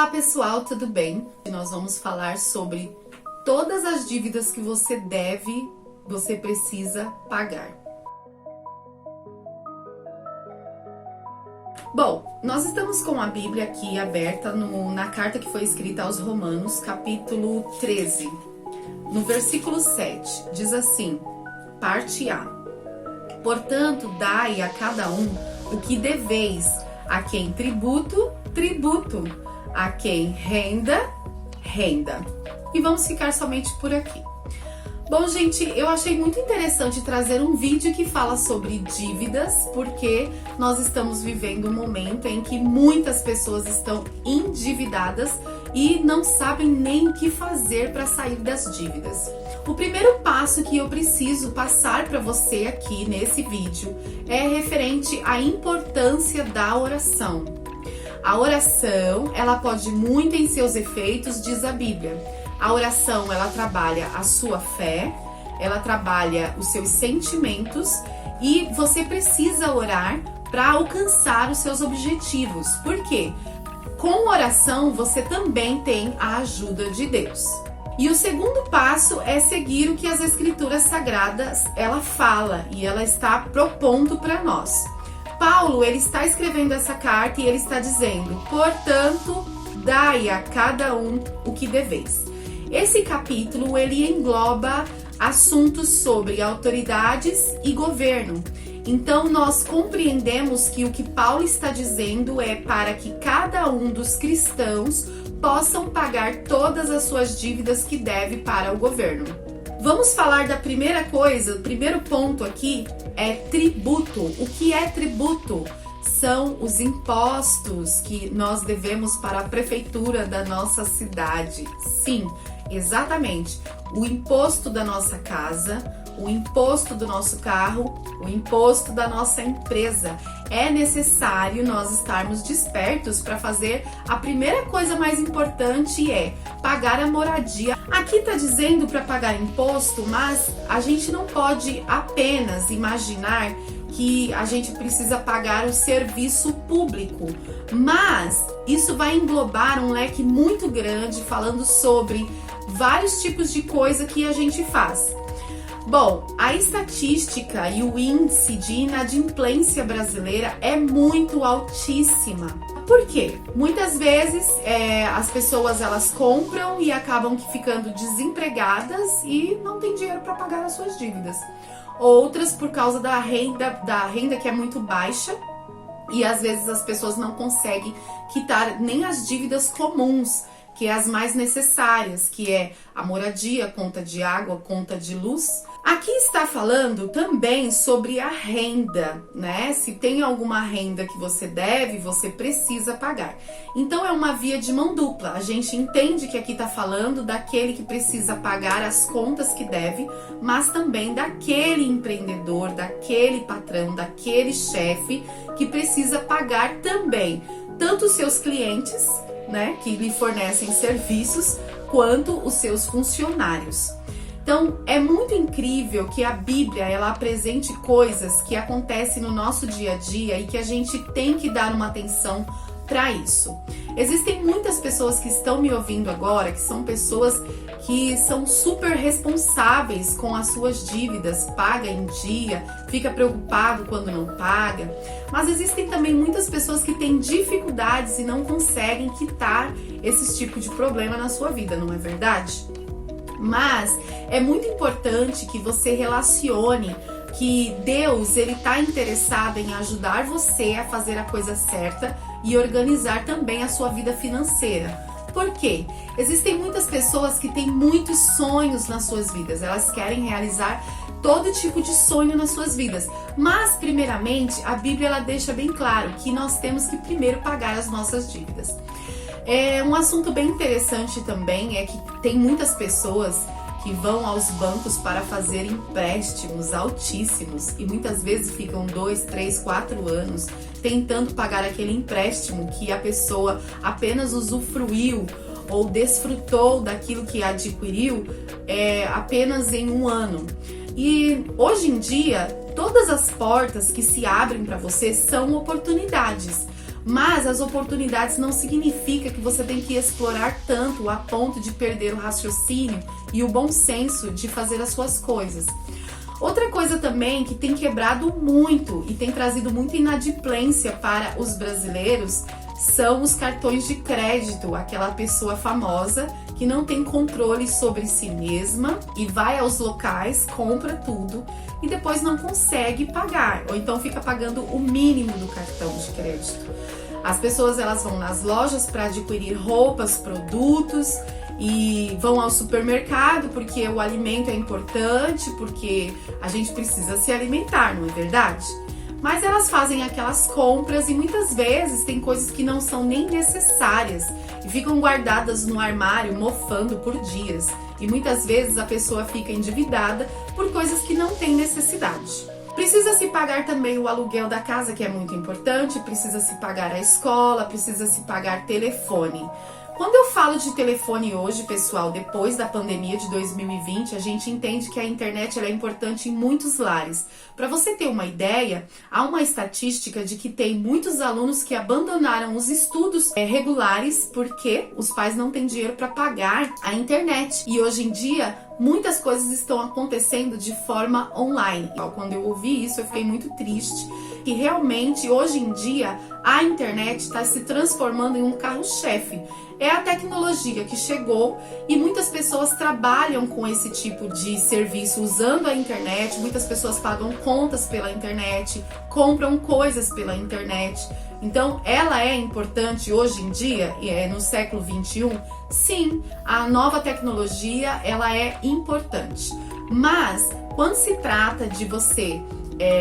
Olá pessoal, tudo bem? Nós vamos falar sobre todas as dívidas que você precisa pagar. Bom, nós estamos com a Bíblia aqui aberta na carta que foi escrita aos Romanos, capítulo 13, no versículo 7, diz assim, parte A. Portanto, dai a cada um o que deveis, a quem tributo, tributo, a quem renda, renda. E vamos ficar somente por aqui. Bom, gente, eu achei muito interessante trazer um vídeo que fala sobre dívidas, porque nós estamos vivendo um momento em que muitas pessoas estão endividadas e não sabem nem o que fazer para sair das dívidas. O primeiro passo que eu preciso passar para você aqui nesse vídeo é referente à importância da oração. A oração, ela pode muito em seus efeitos, diz a Bíblia. A oração, ela trabalha a sua fé, ela trabalha os seus sentimentos e você precisa orar para alcançar os seus objetivos. Por quê? Com oração, você também tem a ajuda de Deus. E o segundo passo é seguir o que as Escrituras Sagradas, ela fala e ela está propondo para nós. Paulo, ele está escrevendo essa carta e ele está dizendo, portanto, dai a cada um o que deveis. Esse capítulo, ele engloba assuntos sobre autoridades e governo. Então, nós compreendemos que o que Paulo está dizendo é para que cada um dos cristãos possam pagar todas as suas dívidas que deve para o governo. Vamos falar da primeira coisa, o primeiro ponto aqui é tributo. O que é tributo? São os impostos que nós devemos para a prefeitura da nossa cidade. Sim, exatamente. O imposto da nossa casa, o imposto do nosso carro, o imposto da nossa empresa. É necessário nós estarmos despertos para fazer a primeira coisa mais importante é pagar a moradia. Aqui está dizendo para pagar imposto, mas a gente não pode apenas imaginar que a gente precisa pagar o serviço público, mas isso vai englobar um leque muito grande falando sobre vários tipos de coisa que a gente faz. Bom, a estatística e o índice de inadimplência brasileira é muito altíssima. Por quê? Muitas vezes as pessoas elas compram e acabam ficando desempregadas e não tem dinheiro para pagar as suas dívidas. Outras por causa da renda que é muito baixa e às vezes as pessoas não conseguem quitar nem as dívidas comuns, que é as mais necessárias, que é a moradia, conta de água, conta de luz. Aqui está falando também sobre a renda, né? Se tem alguma renda que você deve, você precisa pagar. Então é uma via de mão dupla. A gente entende que aqui está falando daquele que precisa pagar as contas que deve, mas também daquele empreendedor, daquele patrão, daquele chefe que precisa pagar também tanto os seus clientes, né, que lhe fornecem serviços, quanto os seus funcionários. Então, é muito incrível que a Bíblia, ela apresente coisas que acontecem no nosso dia a dia e que a gente tem que dar uma atenção para isso. Existem muitas pessoas que estão me ouvindo agora, que são pessoas que são super responsáveis com as suas dívidas, paga em dia, fica preocupado quando não paga. Mas existem também muitas pessoas que têm dificuldades e não conseguem quitar esse tipo de problema na sua vida, não é verdade? Mas é muito importante que você relacione que Deus, ele está interessado em ajudar você a fazer a coisa certa e organizar também a sua vida financeira. Por quê? Existem muitas pessoas que têm muitos sonhos nas suas vidas, elas querem realizar todo tipo de sonho nas suas vidas. Mas, primeiramente, a Bíblia ela deixa bem claro que nós temos que primeiro pagar as nossas dívidas. Um assunto bem interessante também é que tem muitas pessoas que vão aos bancos para fazer empréstimos altíssimos e muitas vezes ficam 2, 3, 4 anos tentando pagar aquele empréstimo que a pessoa apenas usufruiu ou desfrutou daquilo que adquiriu apenas em um ano. E hoje em dia, todas as portas que se abrem para você são oportunidades. Mas as oportunidades não significa que você tem que explorar tanto a ponto de perder o raciocínio e o bom senso de fazer as suas coisas. Outra coisa também que tem quebrado muito e tem trazido muita inadimplência para os brasileiros são os cartões de crédito, aquela pessoa famosa que não tem controle sobre si mesma e vai aos locais, compra tudo e depois não consegue pagar, ou então fica pagando o mínimo do cartão de crédito. As pessoas elas vão nas lojas para adquirir roupas, produtos e vão ao supermercado porque o alimento é importante, porque a gente precisa se alimentar, não é verdade? Mas elas fazem aquelas compras e muitas vezes tem coisas que não são nem necessárias e ficam guardadas no armário mofando por dias. E muitas vezes a pessoa fica endividada por coisas que não tem necessidade. Precisa se pagar também o aluguel da casa, que é muito importante, precisa se pagar a escola, precisa se pagar telefone. Quando eu falo de telefone hoje, pessoal, depois da pandemia de 2020, a gente entende que a internet ela é importante em muitos lares. Para você ter uma ideia, há uma estatística de que tem muitos alunos que abandonaram os estudos regulares porque os pais não têm dinheiro para pagar a internet. E hoje em dia, muitas coisas estão acontecendo de forma online. Quando eu ouvi isso, eu fiquei muito triste. E realmente, hoje em dia, a internet está se transformando em um carro-chefe. É a tecnologia que chegou e muitas pessoas trabalham com esse tipo de serviço usando a internet. Muitas pessoas pagam contas pela internet, compram coisas pela internet. Então, ela é importante hoje em dia, no século 21? Sim, a nova tecnologia, ela é importante. Mas, quando se trata de você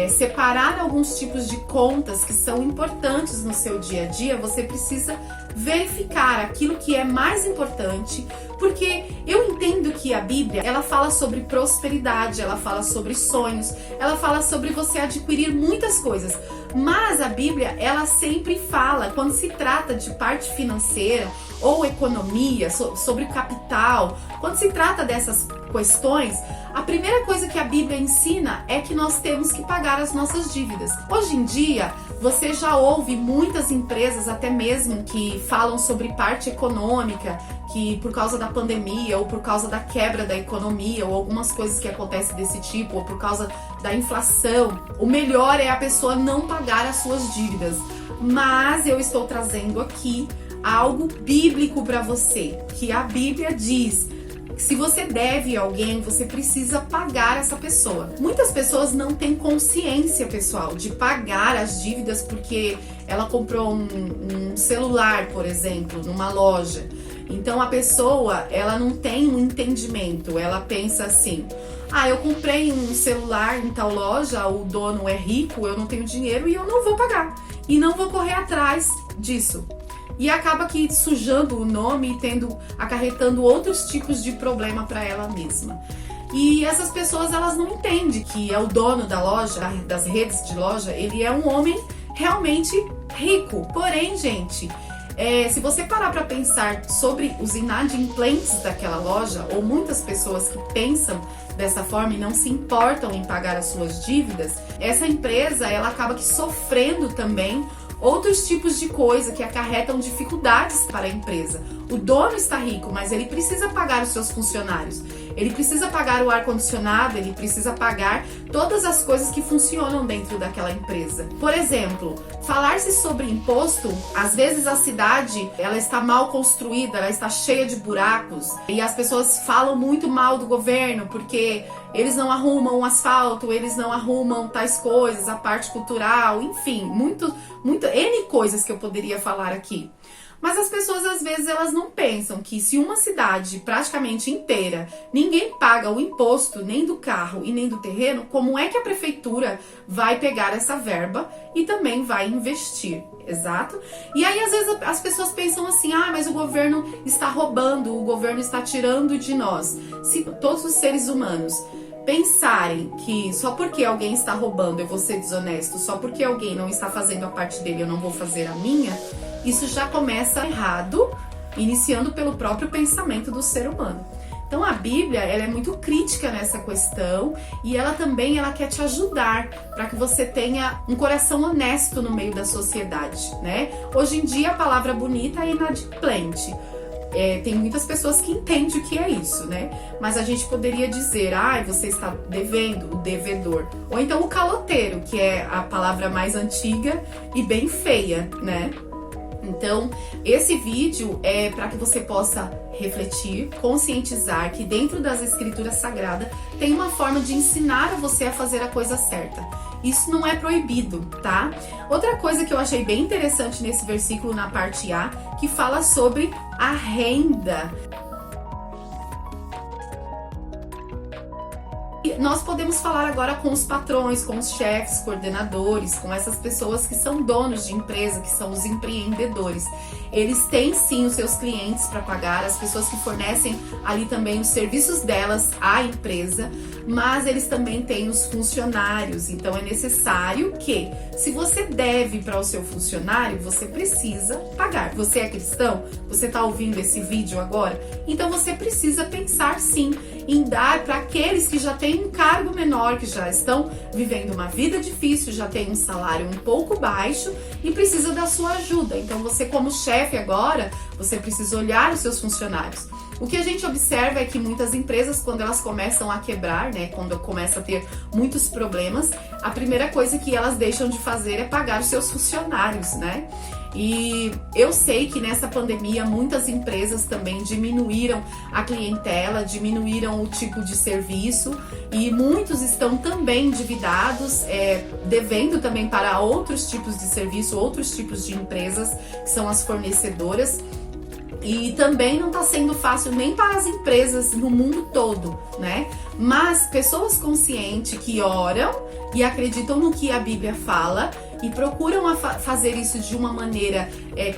separar alguns tipos de contas que são importantes no seu dia a dia, você precisa verificar aquilo que é mais importante, porque eu entendo que a Bíblia, ela fala sobre prosperidade, ela fala sobre sonhos, ela fala sobre você adquirir muitas coisas, mas a Bíblia, ela sempre fala, quando se trata de parte financeira ou economia, sobre capital, quando se trata dessas questões, a primeira coisa que a Bíblia ensina é que nós temos que pagar as nossas dívidas. Hoje em dia, você já ouve muitas empresas, até mesmo, que falam sobre parte econômica, que por causa da pandemia, ou por causa da quebra da economia, ou algumas coisas que acontecem desse tipo, ou por causa da inflação, o melhor é a pessoa não pagar as suas dívidas. Mas eu estou trazendo aqui algo bíblico para você, que a Bíblia diz: se você deve a alguém, você precisa pagar essa pessoa. Muitas pessoas não têm consciência, pessoal, de pagar as dívidas porque ela comprou um celular, por exemplo, numa loja. Então a pessoa, ela não tem um entendimento, ela pensa assim: ah, eu comprei um celular em tal loja, o dono é rico, eu não tenho dinheiro e eu não vou pagar. E não vou correr atrás disso. E acaba que sujando o nome e acarretando outros tipos de problema para ela mesma. E essas pessoas, elas não entendem que é o dono da loja, das redes de loja, ele é um homem realmente rico. Porém, gente, se você parar para pensar sobre os inadimplentes daquela loja, ou muitas pessoas que pensam dessa forma e não se importam em pagar as suas dívidas, essa empresa, ela acaba que sofrendo também outros tipos de coisa que acarretam dificuldades para a empresa. O dono está rico, mas ele precisa pagar os seus funcionários. Ele precisa pagar o ar-condicionado, ele precisa pagar todas as coisas que funcionam dentro daquela empresa. Por exemplo, falar-se sobre imposto, às vezes a cidade, ela está mal construída, ela está cheia de buracos e as pessoas falam muito mal do governo porque eles não arrumam o asfalto, eles não arrumam tais coisas, a parte cultural, enfim, N coisas que eu poderia falar aqui. Mas as pessoas, às vezes, elas não pensam que se uma cidade praticamente inteira, ninguém paga o imposto nem do carro e nem do terreno, como é que a prefeitura vai pegar essa verba e também vai investir? Exato? E aí, às vezes, as pessoas pensam assim: ah, mas o governo está roubando, o governo está tirando de nós. Se todos os seres humanos pensarem que só porque alguém está roubando eu vou ser desonesto, só porque alguém não está fazendo a parte dele eu não vou fazer a minha, isso já começa errado, iniciando pelo próprio pensamento do ser humano. Então a Bíblia, ela é muito crítica nessa questão e ela quer te ajudar para que você tenha um coração honesto no meio da sociedade, né? Hoje em dia a palavra bonita é inadimplente. Tem muitas pessoas que entendem o que é isso, né? Mas a gente poderia dizer, você está devendo, o devedor. Ou então o caloteiro, que é a palavra mais antiga e bem feia, né? Então, esse vídeo é para que você possa refletir, conscientizar que dentro das escrituras sagradas tem uma forma de ensinar a você a fazer a coisa certa. Isso não é proibido, tá? Outra coisa que eu achei bem interessante nesse versículo, na parte A, que fala sobre a renda. Nós podemos falar agora com os patrões, com os chefes, coordenadores, com essas pessoas que são donos de empresa, que são os empreendedores. Eles têm sim os seus clientes para pagar, as pessoas que fornecem ali também os serviços delas à empresa, mas eles também têm os funcionários. Então é necessário que, se você deve para o seu funcionário, você precisa pagar. Você é cristão? Você está ouvindo esse vídeo agora? Então você precisa pensar sim em dar para aqueles que já têm um cargo menor, que já estão vivendo uma vida difícil, já têm um salário um pouco baixo e precisa da sua ajuda. Então você, como chefe agora, você precisa olhar os seus funcionários. O que a gente observa é que muitas empresas, quando elas começam a quebrar, né, quando começa a ter muitos problemas, a primeira coisa que elas deixam de fazer é pagar os seus funcionários, né? E eu sei que nessa pandemia muitas empresas também diminuíram a clientela, diminuíram o tipo de serviço e muitos estão também endividados, devendo também para outros tipos de serviço, outros tipos de empresas, que são as fornecedoras. E também não está sendo fácil nem para as empresas no mundo todo, né? Mas pessoas conscientes que oram e acreditam no que a Bíblia fala e procuram fazer isso de uma maneira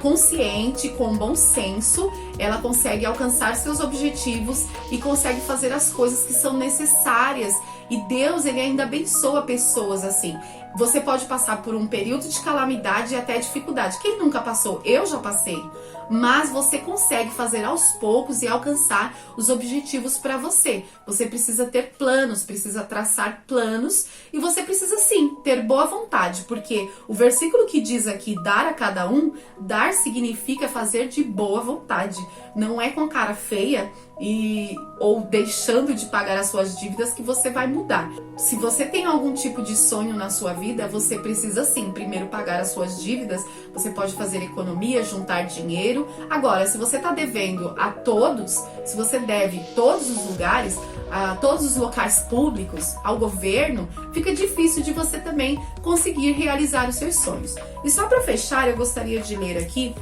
consciente, com bom senso, ela consegue alcançar seus objetivos e consegue fazer as coisas que são necessárias. E Deus, ele ainda abençoa pessoas assim. Você pode passar por um período de calamidade e até dificuldade. Quem nunca passou? Eu já passei. Mas você consegue fazer aos poucos e alcançar os objetivos para você. Você precisa ter planos, precisa traçar planos e você precisa sim ter boa vontade, porque o versículo que diz aqui, dar a cada um, dar significa fazer de boa vontade. Não é com cara feia ou deixando de pagar as suas dívidas que você vai mudar. Se você tem algum tipo de sonho na sua vida, você precisa sim primeiro pagar as suas dívidas. Você pode fazer economia, juntar dinheiro. Agora, se você está devendo a todos, se você deve todos os lugares, a todos os locais públicos, ao governo, fica difícil de você também conseguir realizar os seus sonhos. E só para fechar, eu gostaria de ler aqui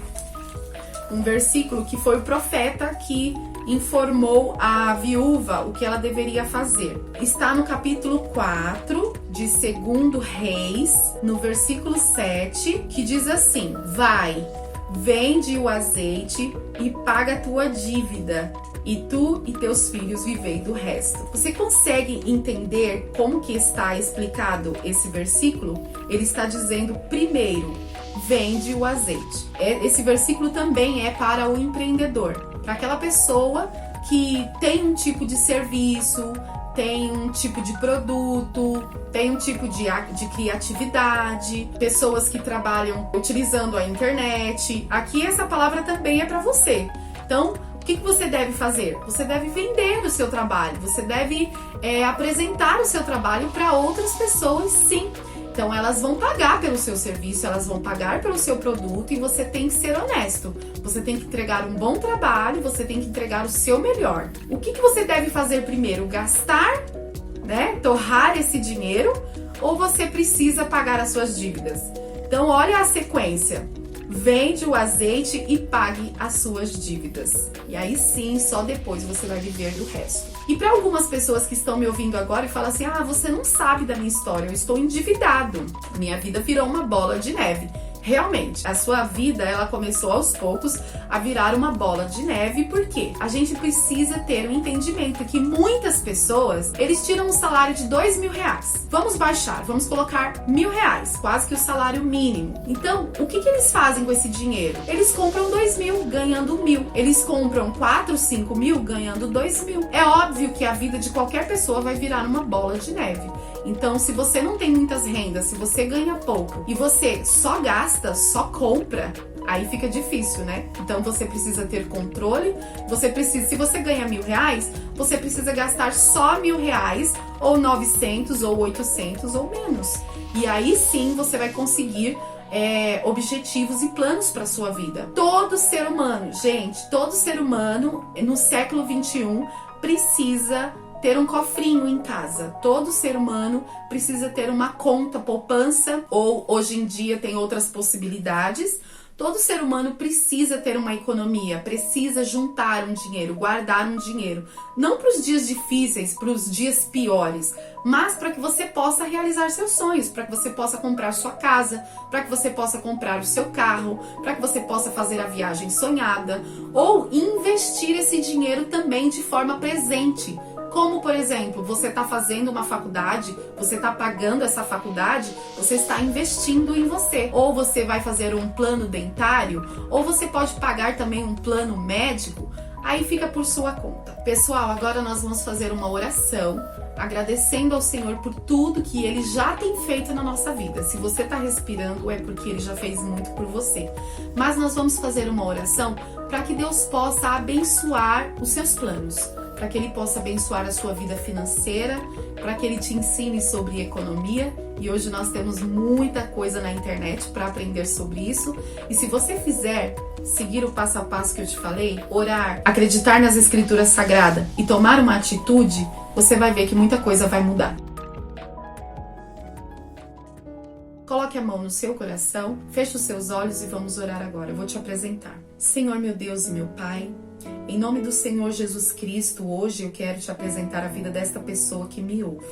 um versículo que foi o profeta que informou a viúva o que ela deveria fazer. Está no capítulo 4 de 2 Reis, no versículo 7, que diz assim: vai, vende o azeite e paga a tua dívida, e tu e teus filhos vivei do resto. Você consegue entender como que está explicado esse versículo? Ele está dizendo, primeiro, vende o azeite. Esse versículo também é para o empreendedor, para aquela pessoa que tem um tipo de serviço, tem um tipo de produto, tem um tipo de criatividade, pessoas que trabalham utilizando a internet. Aqui essa palavra também é para você. Então, o que você deve fazer? Você deve vender o seu trabalho, você deve apresentar o seu trabalho para outras pessoas, sim. Então elas vão pagar pelo seu serviço, elas vão pagar pelo seu produto e você tem que ser honesto. Você tem que entregar um bom trabalho, você tem que entregar o seu melhor. O que você deve fazer primeiro? Gastar, né? Torrar esse dinheiro, ou você precisa pagar as suas dívidas? Então olha a sequência. Vende o azeite e pague as suas dívidas. E aí sim, só depois você vai viver do resto. E para algumas pessoas que estão me ouvindo agora e falam assim, você não sabe da minha história, eu estou endividado. Minha vida virou uma bola de neve. Realmente, a sua vida, ela começou aos poucos a virar uma bola de neve, porque a gente precisa ter um entendimento que muitas pessoas, eles tiram um salário de R$2.000. Vamos baixar, vamos colocar R$1.000, quase que o salário mínimo. Então, o que eles fazem com esse dinheiro? Eles compram 2.000, ganhando 1.000. Eles compram 4, 5 mil, ganhando 2.000. É óbvio que a vida de qualquer pessoa vai virar uma bola de neve. Então, se você não tem muitas rendas, se você ganha pouco e você só gasta, só compra, aí fica difícil, né? Então você precisa ter controle, se você ganha R$1.000, você precisa gastar só R$1.000, ou 900, ou 800, ou menos. E aí sim você vai conseguir objetivos e planos para sua vida. Todo ser humano, gente, todo ser humano no século 21 precisa ter um cofrinho em casa. Todo ser humano precisa ter uma conta poupança, ou hoje em dia tem outras possibilidades. Todo ser humano precisa ter uma economia, precisa juntar um dinheiro, guardar um dinheiro. Não para os dias difíceis, para os dias piores, mas para que você possa realizar seus sonhos, para que você possa comprar sua casa, para que você possa comprar o seu carro, para que você possa fazer a viagem sonhada, ou investir esse dinheiro também de forma presente. Como, por exemplo, você está fazendo uma faculdade, você está pagando essa faculdade, você está investindo em você. Ou você vai fazer um plano dentário, ou você pode pagar também um plano médico, aí fica por sua conta. Pessoal, agora nós vamos fazer uma oração, agradecendo ao Senhor por tudo que Ele já tem feito na nossa vida. Se você está respirando, é porque Ele já fez muito por você. Mas nós vamos fazer uma oração para que Deus possa abençoar os seus planos, para que Ele possa abençoar a sua vida financeira, para que Ele te ensine sobre economia. E hoje nós temos muita coisa na internet para aprender sobre isso. E se você fizer, seguir o passo a passo que eu te falei, orar, acreditar nas escrituras sagradas e tomar uma atitude, você vai ver que muita coisa vai mudar. Coloque a mão no seu coração, feche os seus olhos e vamos orar agora. Eu vou te apresentar. Senhor, meu Deus e meu Pai, em nome do Senhor Jesus Cristo, hoje eu quero te apresentar a vida desta pessoa que me ouve.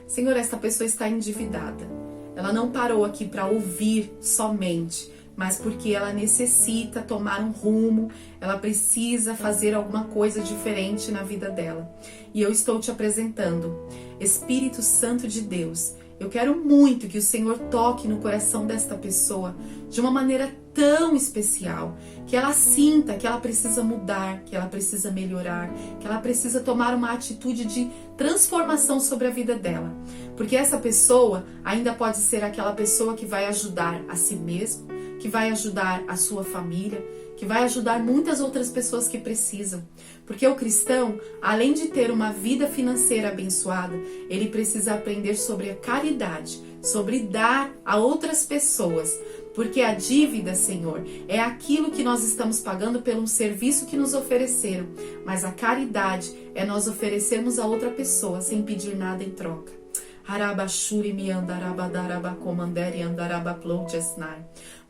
Senhor, esta pessoa está endividada. Ela não parou aqui para ouvir somente, mas porque ela necessita tomar um rumo, ela precisa fazer alguma coisa diferente na vida dela. E eu estou te apresentando, Espírito Santo de Deus. Eu quero muito que o Senhor toque no coração desta pessoa de uma maneira tão especial, que ela sinta que ela precisa mudar, que ela precisa melhorar, que ela precisa tomar uma atitude de transformação sobre a vida dela. Porque essa pessoa ainda pode ser aquela pessoa que vai ajudar a si mesmo, que vai ajudar a sua família, que vai ajudar muitas outras pessoas que precisam. Porque o cristão, além de ter uma vida financeira abençoada, ele precisa aprender sobre a caridade, sobre dar a outras pessoas. Porque a dívida, Senhor, é aquilo que nós estamos pagando por um serviço que nos ofereceram. Mas a caridade é nós oferecermos a outra pessoa sem pedir nada em troca.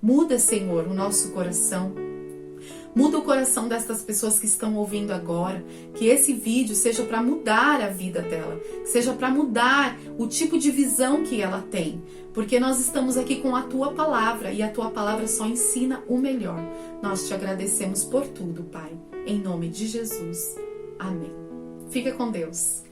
Muda, Senhor, o nosso coração. Muda o coração destas pessoas que estão ouvindo agora. Que esse vídeo seja para mudar a vida dela. Seja para mudar o tipo de visão que ela tem. Porque nós estamos aqui com a Tua Palavra. E a Tua Palavra só ensina o melhor. Nós te agradecemos por tudo, Pai. Em nome de Jesus. Amém. Fica com Deus.